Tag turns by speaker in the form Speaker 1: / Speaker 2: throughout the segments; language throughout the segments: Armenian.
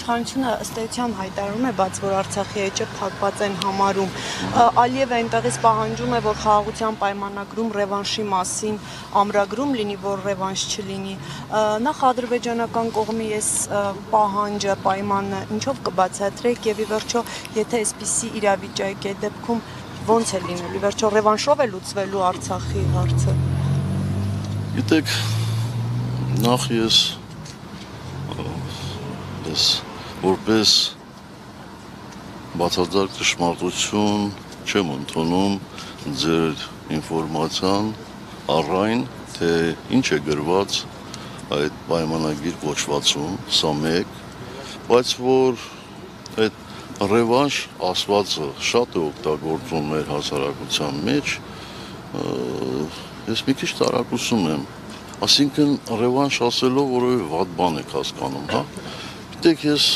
Speaker 1: իշխանությունը ըստ էության հայտարարում է բաց, որ Արցախի էջը փակված են համարում։ Ալիևը այնտեղից պահանջում է, որ խաղաղության պայմանագրում ռևանշի մասին ամրագրում լինի, որ ռևանշ չլինի։ Նախ ադրբեջանական կողմի այս պահանջը, պայմանը ինչով կբացատրեք եւ ի վերջո, եթե այսպիսի իրավիճակ է դեպքում ոնց է լինելու, ի վերջո ռևանշով է լուծվելու Արցախի հարցը։
Speaker 2: Գիտեք, նախ ես որպես բացարձակ ճշմարտություն չեմ ընդունում ձեր ինֆորմացիան առայն, թե ինչ է գրված այդ պայմանագիր կոչվածում, սա մեկ, բայց որ այդ ռևանշ ասվածը շատ է օգտագործում մեր հասարակության մեջ, ես մի քիչ տարակուսում եմ, ասինքն ռևանշ ասելով որովհետև վատ բան եք հասկանում, հա։ Գիտեք, ես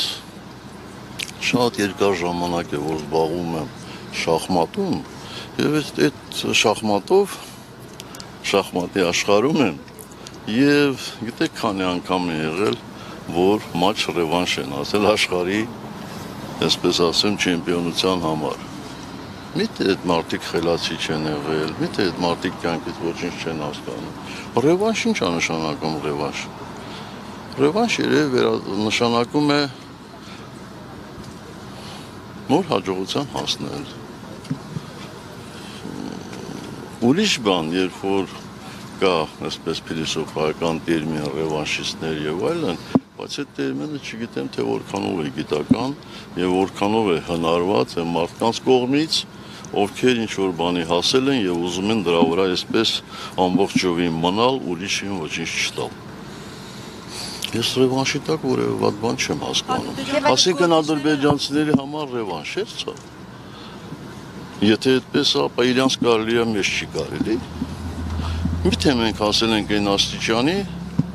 Speaker 2: շատ երկար ժամանակ է, որ զբաղվում եմ շախմատում, եւ այդ շախմատով շախմատի աշխարհում եմ, եւ գիտեք քանի անգամ է եղել, որ մաչ ռևանշ են ասել աշխարհի, այսպես ասեմ, չեմպիոնության համար։ Միթե այդ մարդիկ խելացի չեն եղել, միթե այդ մարդիկ կյանքից ոչինչ չեն հասկանում։ Ռևանշ ի՞նչ է նշանակում ռևանշ։ Ռևանշ նշանակում է նոր հաջողության հասնել։ Ուրիշ բան, երբ որ կա, այսպես փիլիսոփայական տերմին ռևանշիստներ եւ այլն, բայց այդ տերմինը չգիտեմ, թե որքանով է գիտական եւ որքանով է հնարված է մարդկանց կողմից, ովքեր ինչ-որ բանի հասել են եւ ուզում են դրա վրա այսպես ամբողջովին մնալ, ուրիշին ոչինչ չտալ։ Ես ռևանշի տակ որևէ վատ բան չեմ հասկանում։ Այսինքն ադրբեջանցիների համար ռևանշ է, սա։ Եթե այդպես է, ապա իրանց կարելի է, մեզ չի կարելի։ Միթե մենք հասել ենք այն աստիճանի,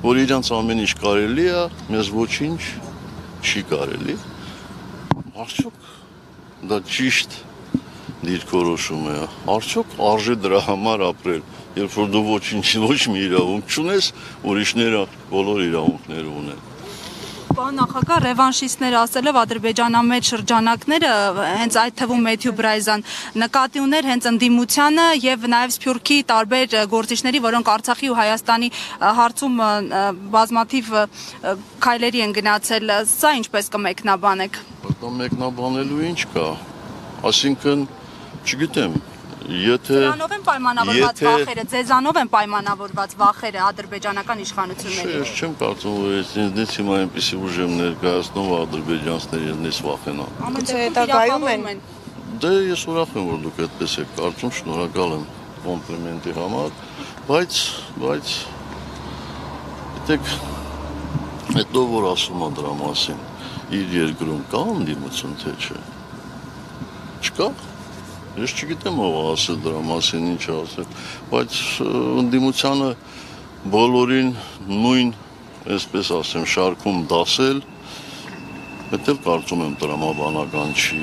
Speaker 2: որ իրանց ամեն ինչ կարելի է, մեզ ոչինչ չի կարելի։ Արդյոք դա ճիշտ դիրքորոշում է, արդյոք արժե դրա համար ապրել, երբ որ դու ոչ մի իրավունք չունես, ուրիշները բոլոր իրավունքները ունեն։
Speaker 3: Պարոն նախագահ, ռևանշիստները ասելով ադրբեջանամետ շրջանակները, հենց այդ թվում Մեթյու Բրայզան նկատի ուներ հենց ընդդիմությանը եւ նաեւ Սփյուռքի տարբեր գործիչների, որոնք Արցախի ու Հայաստանի հարցում բազմաթիվ քայլերի են գնացել, սա ինչպես կմեկնաբանեք։
Speaker 2: Դա մեկնաբանելու ինչ կա, այսինքն չգիտեմ, եթե
Speaker 3: Ձեզանով են պայմանավորված վախերը, ձեզանով են պայմանավորված վախերը ադրբեջանական իշխանությունների։
Speaker 2: Ես չեմ կարծում, որ ինձնից հիմա այնպեսի ուժ եմ ներկայացնում, որ ադրբեջանցիները ինձնից վախենան։
Speaker 1: Ամենից հետագայում են։
Speaker 2: Դե ես ուրախ եմ, որ դուք այդպես եք կարծում, շնորհակալ եմ կոմպլիմենտի համար, բայց գիտեք, հետո որ ասում է դրա մասին, իր երկրում կա ընդդիմություն, թե չէ։ Չկա։ Ես չգիտեմ ով ասել դրա մասին, ինչ ասել, բայց ընդդիմությանը բոլորին նույն, այսպես ասեմ, շարքում դասել, դա էլ կարծում եմ տրամաբանական չի։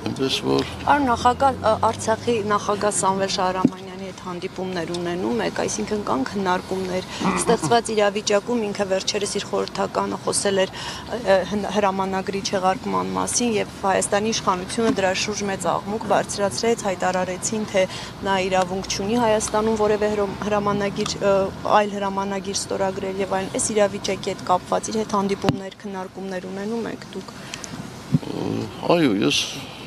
Speaker 2: Այնպես որ
Speaker 1: Պարոն նախագահ, Արցախի նախագահ Սամվել Շահրամանյանի հետ հանդիպումներ ունենում եք, այսինքն կան քննարկումներ, ստեղծված իրավիճակում ինքը վերջերս իր խորհրդականը խոսել էր հրամանագրի չեղարկման մասին եւ Հայաստանի իշխանությունը դրա շուրջ մեծ աղմուկ բարձրացրեց, հայտարարեցին, թե նա իրավունք չունի Հայաստանում որևէ հրամանագիր, այլ հրամանագիր ստորագրել եւ այլն, այս իրավիճակի հետ կապված իր հետ հանդիպումներ, քննարկումներ ունենում եք դուք։
Speaker 2: Այո, ես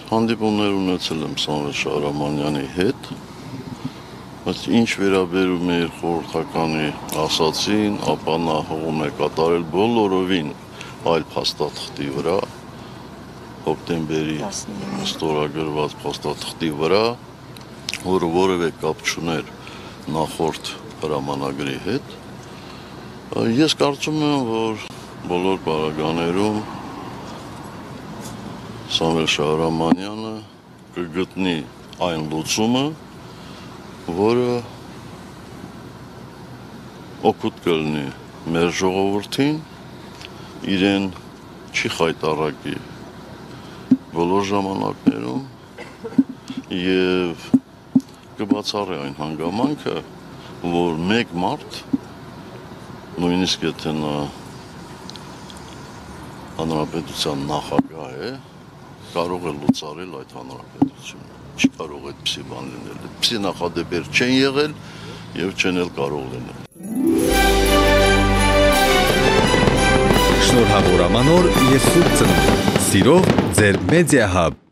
Speaker 2: հանդիպումներ ունեցել եմ Սամվել Շահրամանյանի հետ, բայց ինչ վերաբերում է իր խորհրդականի ասացին, ապա նա հողում է կատարել բոլորովին այլ փաստաթղթի վրա, հոկտեմբերի ստորագրված փաստաթղթի վրա, որը որևէ կապ չուներ նախորդ հրամանագրի հետ։ Ես կարծում եմ, որ բոլոր պարագաներում Սամվել Շահրամանյանը կգտնի այն լուծումը, որը օգուտ կլինի մեր ժողովրդին, իրեն չի խայտառակի բոլոր ժամանակներում եւ կբացառի այն հանգամանքը, որ մեկ մարդ, նույնիսկ եթե նա հանրապետության նախագահ է, կարող է լուծարել այդ հանրապետությունը։ Չի կարող այդպիսի բան լինել։ Այդպիսի նախադեպեր չեն եղել եւ չեն էլ կարող լինել։
Speaker 4: Շնորհավոր Ամանոր եւ Սուրբ Ծնունդ։ Սիրով ձեր Media Hub